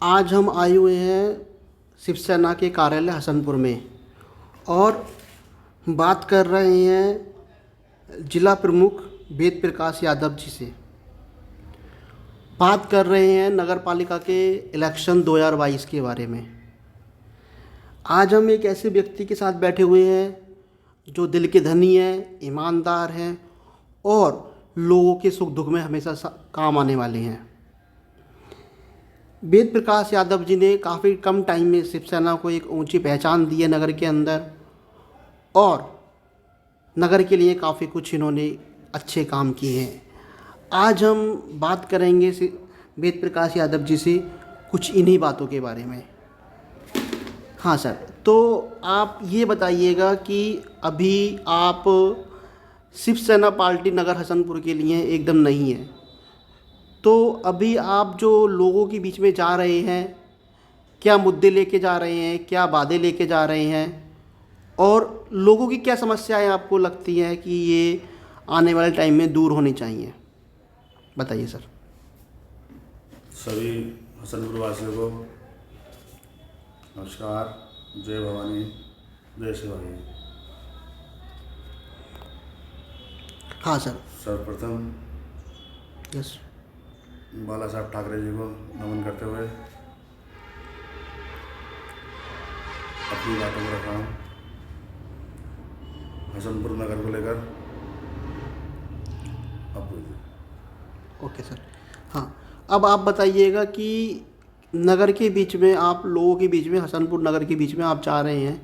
आज हम आए हुए हैं शिवसेना के कार्यालय हसनपुर में और बात कर रहे हैं जिला प्रमुख वेद प्रकाश यादव जी से। बात कर रहे हैं नगर पालिका के इलेक्शन 2022 के बारे में। आज हम एक ऐसे व्यक्ति के साथ बैठे हुए हैं जो दिल के धनी हैं, ईमानदार हैं और लोगों के सुख दुख में हमेशा काम आने वाले हैं। वेद प्रकाश यादव जी ने काफ़ी कम टाइम में शिवसेना को एक ऊंची पहचान दी है नगर के अंदर और नगर के लिए काफ़ी कुछ इन्होंने अच्छे काम किए हैं। आज हम बात करेंगे वेद प्रकाश यादव जी से कुछ इन्हीं बातों के बारे में। हाँ सर, तो आप ये बताइएगा कि अभी आप शिवसेना पार्टी नगर हसनपुर के लिए एकदम नहीं है, तो अभी आप जो लोगों के बीच में जा रहे हैं, क्या मुद्दे लेके जा रहे हैं, क्या वादे लेके जा रहे हैं और लोगों की क्या समस्याएं आपको लगती हैं कि ये आने वाले टाइम में दूर होनी चाहिए, बताइए सर। सभी हसनपुर वासियों को नमस्कार, जय भवानी, जय शिवाजी। हाँ सर। सर्वप्रथम यस। बाला साहब ठाकरे जी को नमन करते हुए अपनी बातों को रखा हूँ हसनपुर नगर को लेकर। Okay sir. हाँ, अब आप बताइएगा कि नगर के बीच में, आप लोगों के बीच में, हसनपुर नगर के बीच में आप जा रहे हैं,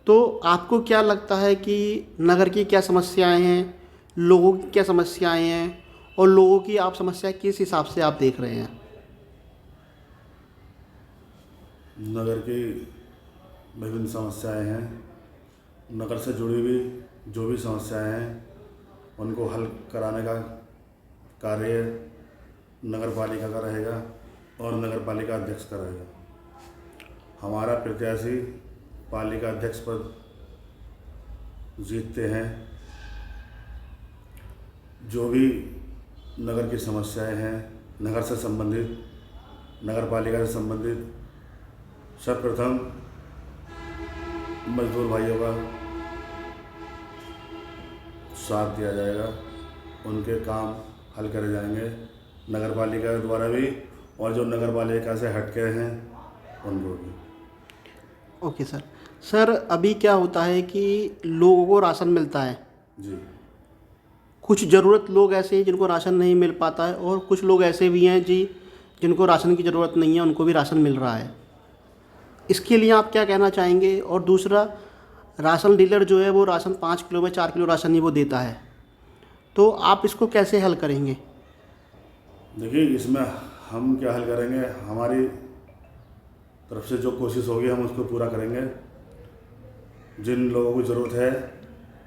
तो आपको क्या लगता है कि नगर की क्या समस्याएं हैं, लोगों की क्या समस्याएं हैं और लोगों की आप समस्या किस हिसाब से आप देख रहे हैं? नगर की विभिन्न समस्याएं हैं। नगर से जुड़ी हुई जो भी समस्याएं हैं उनको हल कराने का कार्य नगर पालिका का रहेगा और नगर पालिका अध्यक्ष का रहेगा। हमारा प्रत्याशी पालिका अध्यक्ष पद जीतते हैं। जो भी नगर की समस्याएं हैं, नगर से संबंधित, नगर पालिका से संबंधित, सर्वप्रथम मजदूर भाइयों का साथ दिया जाएगा, उनके काम हल करे जाएंगे नगर पालिका द्वारा भी और जो नगर पालिका से हटके हैं उनको भी। Okay sir. सर, अभी क्या होता है कि लोगों को राशन मिलता है जी। कुछ ज़रूरत लोग ऐसे हैं जिनको राशन नहीं मिल पाता है और कुछ लोग ऐसे भी हैं जी जिनको राशन की ज़रूरत नहीं है, उनको भी राशन मिल रहा है। इसके लिए आप क्या कहना चाहेंगे? और दूसरा, राशन डीलर जो है वो राशन 5 किलो में 4 किलो राशन ही वो देता है, तो आप इसको कैसे हल करेंगे? देखिए, इसमें हम क्या हल करेंगे, हमारी तरफ से जो कोशिश होगी हम उसको पूरा करेंगे। जिन लोगों को ज़रूरत है,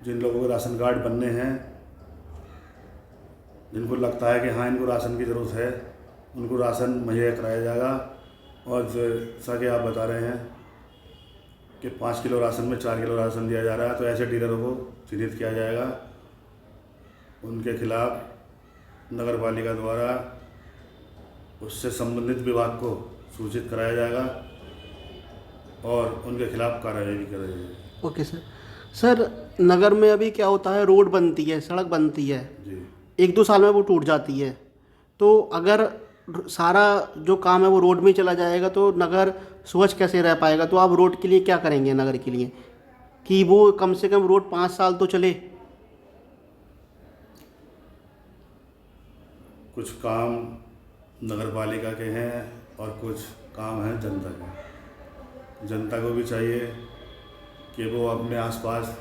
जिन लोगों के राशन कार्ड बनने हैं, जिनको लगता है कि हाँ इनको राशन की ज़रूरत है, उनको राशन मुहैया कराया जाएगा। और जैसा कि आप बता रहे हैं कि 5 किलो राशन में 4 किलो राशन दिया जा रहा है, तो ऐसे डीलरों को चिन्हित किया जाएगा। उनके खिलाफ नगर पालिका द्वारा उससे संबंधित विभाग को सूचित कराया जाएगा और उनके खिलाफ कार्रवाई भी कराई जाएगी। Okay sir. सर, नगर में अभी क्या होता है, रोड बनती है, सड़क बनती है जी। 1-2 साल में वो टूट जाती है, तो अगर सारा जो काम है वो रोड में चला जाएगा तो नगर स्वच्छ कैसे रह पाएगा? तो आप रोड के लिए क्या करेंगे नगर के लिए कि वो कम से कम रोड 5 साल तो चले? कुछ काम नगर पालिका के हैं और कुछ काम हैं जनता के। जनता को भी चाहिए कि वो अपने आसपास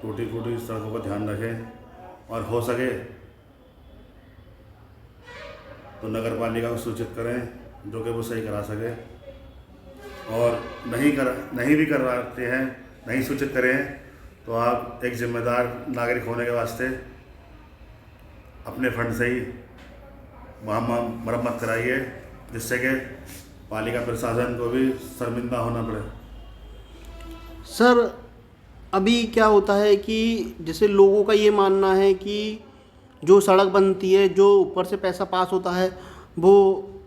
टूटी फूटी सड़कों का ध्यान रखें और हो सके तो नगर पालिका को सूचित करें जो कि वो सही करा सके। और नहीं भी करवाते हैं, नहीं सूचित करें, तो आप एक जिम्मेदार नागरिक होने के वास्ते अपने फंड से ही वहाँ मरम्मत कराइए, जिससे कि पालिका प्रशासन को भी शर्मिंदा होना पड़े। सर, अभी क्या होता है कि जैसे लोगों का ये मानना है कि जो सड़क बनती है, जो ऊपर से पैसा पास होता है वो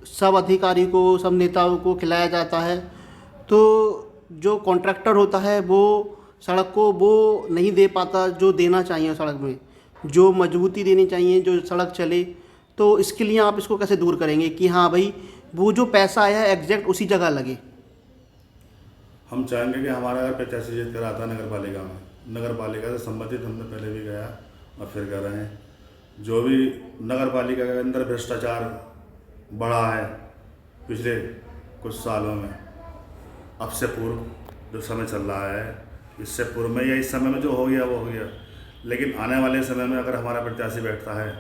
सब अधिकारी को, सब नेताओं को खिलाया जाता है, तो जो कॉन्ट्रैक्टर होता है वो सड़क को वो नहीं दे पाता जो देना चाहिए सड़क में, जो मजबूती देनी चाहिए जो सड़क चले। तो इसके लिए आप इसको कैसे दूर करेंगे कि हाँ भाई वो जो पैसा आया है एग्जैक्ट उसी जगह लगे? हम चाहेंगे कि हमारा अगर 85 जीत कर आता है नगर पालिका में, नगर पालिका से संबंधित हमने पहले भी गया और फिर कह रहे हैं, जो भी नगर पालिका के अंदर भ्रष्टाचार बढ़ा है पिछले कुछ सालों में, अब से पूर्व जो समय चल रहा है, इससे पूर्व में या इस समय में जो हो गया वो हो गया, लेकिन आने वाले समय में अगर हमारा प्रत्याशी बैठता है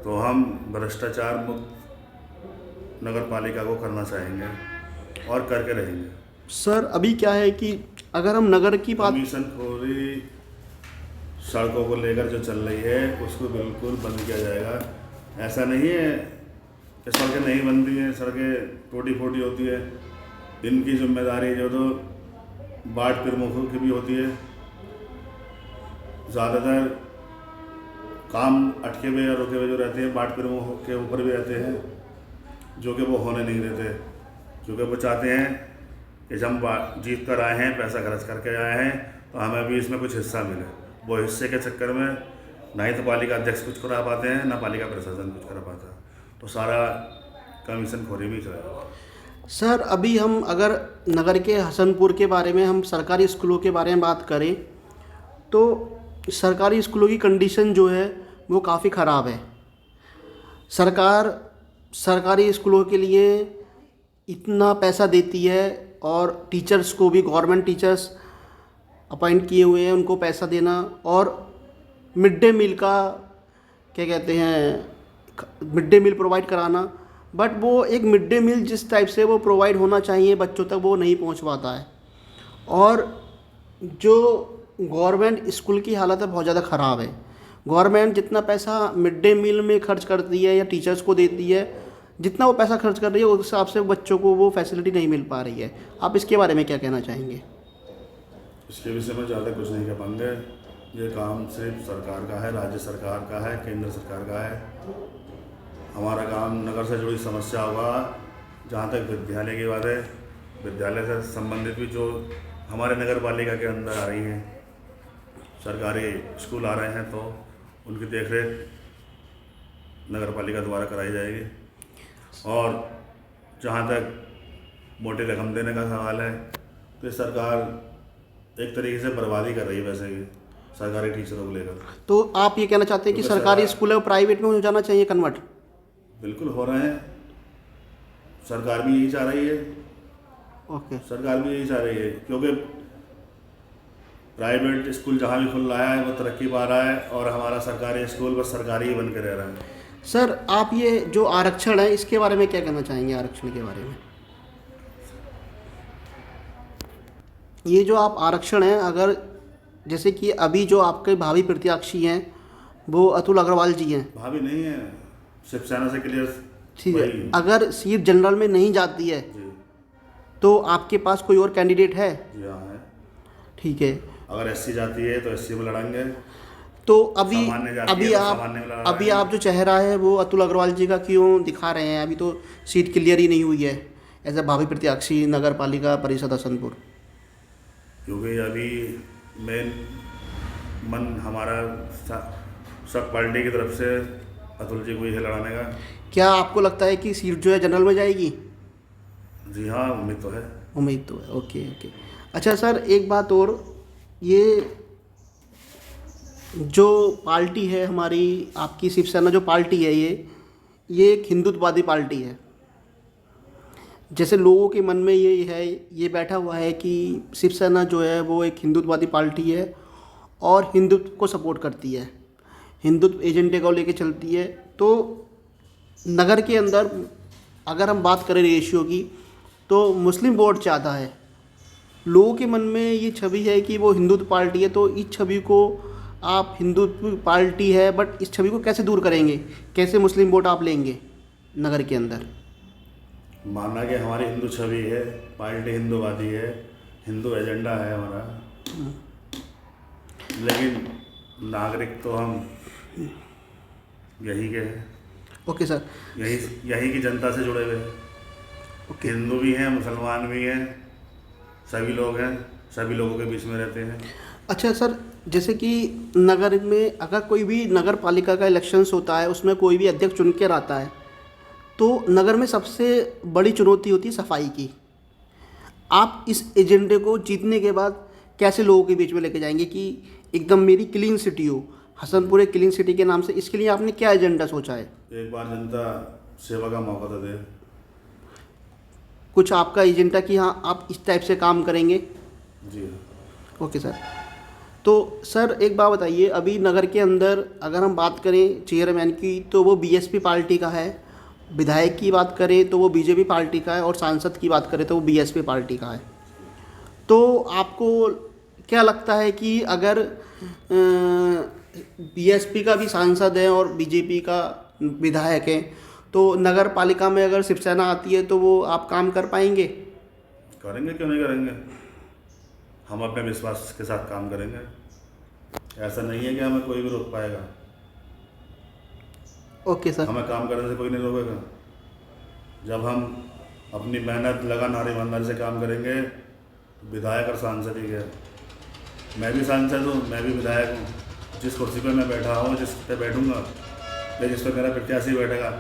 तो हम भ्रष्टाचार मुक्त नगर पालिका को करना चाहेंगे और करके रहेंगे। सर अभी क्या है कि अगर हम नगर की बात, कमीशन खोरी सड़कों को लेकर जो चल रही है उसको बिल्कुल बंद किया जाएगा। ऐसा नहीं है कि सड़कें नहीं बनती हैं, सड़कें टूटी फूटी होती है, इनकी जिम्मेदारी जो तो वार्ड प्रमुखों की भी होती है। ज़्यादातर काम अटके हुए या रुके हुए जो रहते हैं वार्ड प्रमुखों के ऊपर भी रहते हैं, जो कि वो होने नहीं देते, क्योंकि वो चाहते हैं कि जब हम जीत कर आए हैं, पैसा खर्च करके आए हैं, तो हमें भी इसमें कुछ हिस्सा मिले। वो हिस्से के चक्कर में ना ही तो पालिका अध्यक्ष कुछ करा पाते हैं, ना पालिका प्रशासन कुछ करा पाता है, तो सारा कमीशन खोरी भी चला। सर अभी हम अगर नगर के हसनपुर के बारे में, हम सरकारी स्कूलों के बारे में बात करें तो सरकारी स्कूलों की कंडीशन जो है वो काफ़ी ख़राब है। सरकार सरकारी स्कूलों के लिए इतना पैसा देती है और टीचर्स को भी गवर्नमेंट टीचर्स अपॉइंट किए हुए हैं, उनको पैसा देना और मिड डे मील का क्या कहते हैं, मिड डे मील प्रोवाइड कराना, बट वो एक मिड डे मील जिस टाइप से वो प्रोवाइड होना चाहिए बच्चों तक वो नहीं पहुंच पाता है। और जो गवर्नमेंट स्कूल की हालत है बहुत ज़्यादा ख़राब है। गवर्नमेंट जितना पैसा मिड डे मील में खर्च करती है या टीचर्स को देती है, जितना वो पैसा खर्च कर रही है उस हिसाब से बच्चों को वो फैसिलिटी नहीं मिल पा रही है। आप इसके बारे में क्या कहना चाहेंगे? इसके विषय में ज़्यादा कुछ नहीं कह पाएंगे। ये काम सिर्फ सरकार का है, राज्य सरकार का है, केंद्र सरकार का है। हमारा काम नगर से जुड़ी समस्या होगा। जहाँ तक विद्यालय की बात है, विद्यालय से संबंधित भी जो हमारे नगर पालिका के अंदर आ रही हैं, सरकारी स्कूल आ रहे हैं, तो उनकी देखरेख नगर पालिका द्वारा कराई जाएगी। और जहाँ तक मोटी रकम देने का सवाल है, तो सरकार एक तरीके से बर्बादी कर रही है वैसे भी सरकारी टीचरों को लेकर। तो आप ये कहना चाहते हैं कि सरकारी स्कूल है प्राइवेट में हो जाना चाहिए कन्वर्ट? बिल्कुल हो रहे हैं, सरकार भी यही चाह रही है। ओके। सरकार भी यही चाह रही है, क्योंकि प्राइवेट स्कूल जहाँ भी खुल रहा है वो तरक्की पा रहा है और हमारा सरकारी स्कूल बस सरकारी ही बन के रह रहा है। सर आप ये जो आरक्षण है इसके बारे में क्या कहना चाहेंगे? आरक्षण के बारे में, ये जो आप आरक्षण है, अगर जैसे कि अभी जो आपके भावी प्रत्याशी हैं वो अतुल अग्रवाल जी हैं, भाभी नहीं है, शिवसेना से क्लियर। ठीक है, अगर सीट जनरल में नहीं जाती है तो आपके पास कोई और कैंडिडेट है? जी हाँ है। ठीक है, अगर एससी जाती है तो एससी में लड़ेंगे। तो अभी अभी आप जो चेहरा है वो अतुल अग्रवाल जी का क्यों दिखा रहे हैं? अभी तो सीट क्लियर ही नहीं हुई है एज ए भावी प्रत्याशी नगर पालिका परिषद हसनपुर। क्योंकि अभी मेन मन हमारा सब पार्टी की तरफ से अतुल जी को ही है लड़ाने का। क्या आपको लगता है कि सीट जो है जनरल में जाएगी? जी हाँ, उम्मीद तो है। उम्मीद तो है। Okay okay. अच्छा सर, एक बात और, ये जो पार्टी है हमारी, आपकी शिवसेना जो पार्टी है, ये एक हिंदुत्ववादी पार्टी है। जैसे लोगों के मन में ये है, ये बैठा हुआ है कि शिवसेना जो है वो एक हिंदुत्ववादी पार्टी है और हिंदुत्व को सपोर्ट करती है, हिंदुत्व एजेंडे को लेके चलती है। तो नगर के अंदर अगर हम बात करें रेशियो की, तो मुस्लिम वोट ज़्यादा है। लोगों के मन में ये छवि है कि वो हिंदुत्व पार्टी है, तो इस छवि को आप हिंदुत्व पार्टी है बट इस छवि को कैसे दूर करेंगे? कैसे मुस्लिम वोट आप लेंगे नगर के अंदर? मानना कि हमारी हिंदू छवि है, पार्टी हिंदूवादी है, हिंदू एजेंडा है हमारा, लेकिन नागरिक तो हम यही के हैं। Okay sir. यही यही की जनता से जुड़े हुए हैं। ओके। हिंदू भी हैं, मुसलमान भी हैं, सभी लोग हैं, सभी लोगों के बीच में रहते हैं। अच्छा सर, जैसे कि नगर में अगर कोई भी नगर पालिका का इलेक्शंस होता है, उसमें कोई भी अध्यक्ष चुन के आता है, तो नगर में सबसे बड़ी चुनौती होती है सफाई की। आप इस एजेंडे को जीतने के बाद कैसे लोगों के बीच में लेके जाएंगे कि एकदम मेरी क्लीन सिटी हो, हसनपुर एक क्लीन सिटी के नाम से, इसके लिए आपने क्या एजेंडा सोचा है? एक बार जनता सेवा का मौका तो दे। कुछ आपका एजेंडा कि हाँ आप इस टाइप से काम करेंगे? जी हाँ। Okay sir. तो सर एक बात बताइए, अभी नगर के अंदर अगर हम बात करें चेयरमैन की तो वो बीएसपी पार्टी का है, विधायक की बात करें तो वो बीजेपी पार्टी का है, और सांसद की बात करें तो वो बीएसपी पार्टी का है। तो आपको क्या लगता है कि अगर बीएसपी का भी सांसद है और बीजेपी का विधायक है, तो नगर पालिका में अगर शिवसेना आती है तो वो आप काम कर पाएंगे? करेंगे, क्यों नहीं करेंगे। हम अपने विश्वास के साथ काम करेंगे। ऐसा नहीं है कि हमें कोई भी रोक पाएगा। Okay sir. हमें काम करने से कोई नहीं रोकेगा। जब हम अपनी मेहनत लगन और ईमानदारी से काम करेंगे तो विधायक और सांसद ही है। मैं भी सांसद हूँ, मैं भी विधायक हूँ। जिस कुर्सी पर मैं बैठा हूँ, जिस पे बैठूँगा या जिस पर मेरा प्रत्याशी बैठेगा,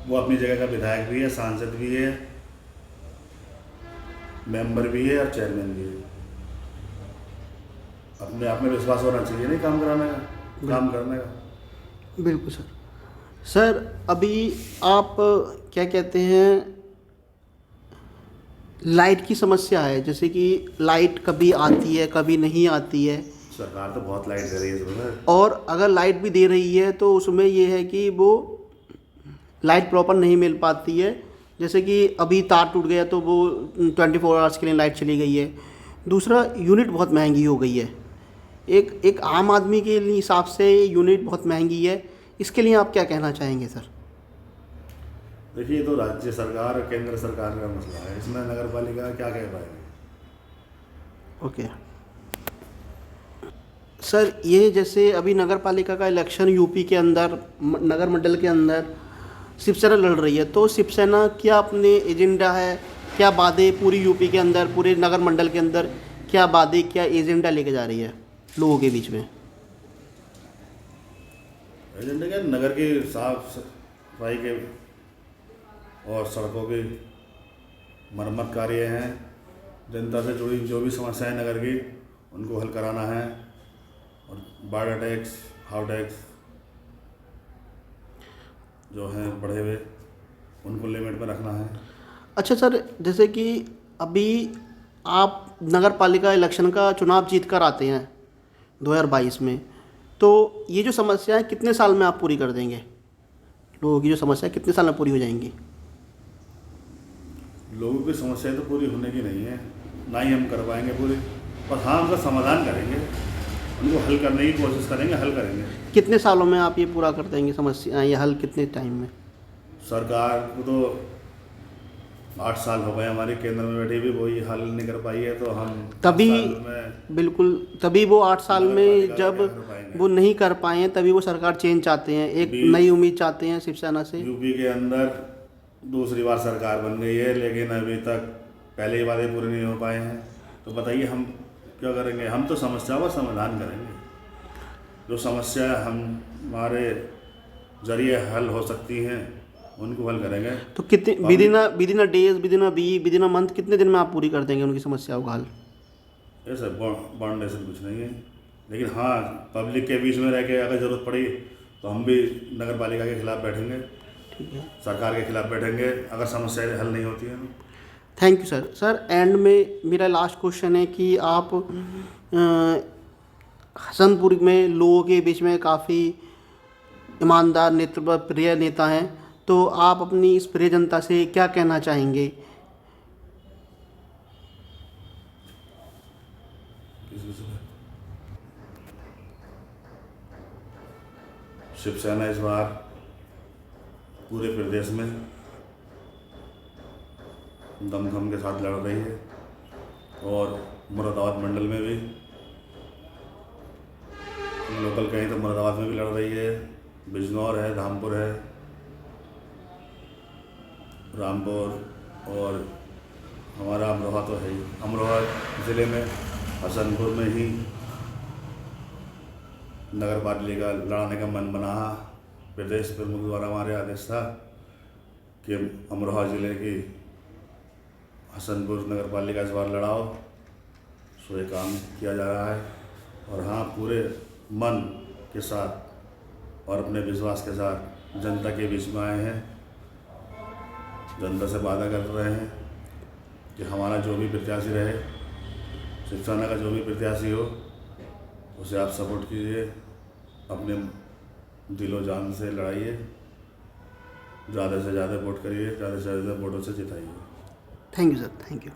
वो अपनी जगह का विधायक भी है, सांसद भी है, मेंबर भी है और चेयरमैन भी है। अपने आप में विश्वास होना चाहिए, नहीं काम कराने का, काम करने का। बिल्कुल सर। सर अभी आप क्या कहते हैं, लाइट की समस्या है, जैसे कि लाइट कभी आती है कभी नहीं आती है, सरकार तो बहुत लाइट दे रही है इसमें। और अगर लाइट भी दे रही है तो उसमें ये है कि वो लाइट प्रॉपर नहीं मिल पाती है। जैसे कि अभी तार टूट गया तो वो 24 आवर्स के लिए लाइट चली गई है। दूसरा, यूनिट बहुत महंगी हो गई है। एक आम आदमी के लिए हिसाब से यूनिट बहुत महंगी है। इसके लिए आप क्या कहना चाहेंगे सर? देखिए, ये तो राज्य सरकार और केंद्र सरकार का मसला है, इसमें नगर पालिका क्या कह पाएगी। ओके सर, ये जैसे अभी नगर पालिका का इलेक्शन यूपी के अंदर नगर मंडल के अंदर शिवसेना लड़ रही है, तो शिवसेना क्या अपने एजेंडा है, क्या वादे पूरी यूपी के अंदर, पूरे नगर मंडल के अंदर क्या वादे, क्या एजेंडा लेके जा रही है लोगों के बीच में? एजेंडे क्या, नगर की साफ सफाई के और सड़कों की मरम्मत कार्य हैं। जनता से जुड़ी जो भी समस्याएं नगर की, उनको हल कराना है। और बाड़ा टैक्स, हाउ टैक्स जो हैं बढ़े हुए, उनको लिमिट में रखना है। अच्छा सर, जैसे कि अभी आप नगर पालिका इलेक्शन का चुनाव जीत कर आते हैं 2022 में, तो ये जो समस्याएं कितने साल में आप पूरी कर देंगे? लोगों की जो समस्या कितने साल में पूरी हो जाएंगी? लोगों की समस्याएं तो पूरी होने की नहीं है, ना ही हम कर पाएंगे पूरी, पर हाँ उनका समाधान करेंगे, उनको हल करने की कोशिश करेंगे, हल करेंगे। कितने सालों में आप ये पूरा कर देंगे समस्या, ये हल कितने टाइम में? सरकार को तो 8 साल हो गए हमारी केंद्र में बैठी भी, वही हल नहीं कर पाई है, तो हम तभी 8 साल में बिल्कुल, तभी वो 8 साल नगर में पालिका जब क्या कर पाएंगे। वो नहीं कर पाए हैं, तभी वो सरकार चेंज चाहते हैं, एक अभी नई उम्मीद चाहते हैं शिवसेना से। यूपी के अंदर दूसरी बार सरकार बन गई है, लेकिन अभी तक पहले ही वादे पूरे नहीं हो पाए हैं। तो बताइए हम क्या करेंगे। हम तो समस्याओं का समाधान करेंगे। जो समस्या हमारे जरिए हल हो सकती हैं, उनको हल करेंगे। तो कितने within a days, within a week, within a month, कितने दिन में आप पूरी कर देंगे उनकी समस्याओं का हल? ऐसा बॉन्ड ऐसे कुछ नहीं है, लेकिन हाँ पब्लिक के बीच में रह के अगर ज़रूरत पड़ी तो हम भी नगर पालिका के खिलाफ बैठेंगे, ठीक है। सरकार के खिलाफ बैठेंगे अगर समस्याएं हल नहीं होती हैं। Thank you sir. Sir and में मेरा लास्ट क्वेश्चन है कि आप हसनपुर में लोगों के बीच में काफ़ी ईमानदार, नेतृत्व प्रिय नेता हैं, तो आप अपनी इस प्रिय जनता से क्या कहना चाहेंगे? शिवसेना इस बार पूरे प्रदेश में दमखम के साथ लड़ रही है, और मुरादाबाद मंडल में भी, लोकल कहीं तो मुरादाबाद में भी लड़ रही है, बिजनौर है, धामपुर है, रामपुर और हमारा अमरोहा तो है ही। अमरोहा ज़िले में हसनपुर में ही नगर पालिका लड़ाने का मन बना। प्रदेश प्रमुख द्वारा हमारे आदेश था कि अमरोहा ज़िले की हसनपुर नगर पालिका इस बार लड़ाओ, सो ये काम किया जा रहा है। और हाँ, पूरे मन के साथ और अपने विश्वास के साथ जनता के बीच में आए हैं। जनता से वादा कर रहे हैं कि हमारा जो भी प्रत्याशी रहे, शिवसेना का जो भी प्रत्याशी हो, उसे आप सपोर्ट कीजिए, अपने दिलो जान से लड़ाइए, ज़्यादा से ज़्यादा वोट करिए, ज़्यादा से ज़्यादा वोटों से जिताइए। Thank you sir, thank you.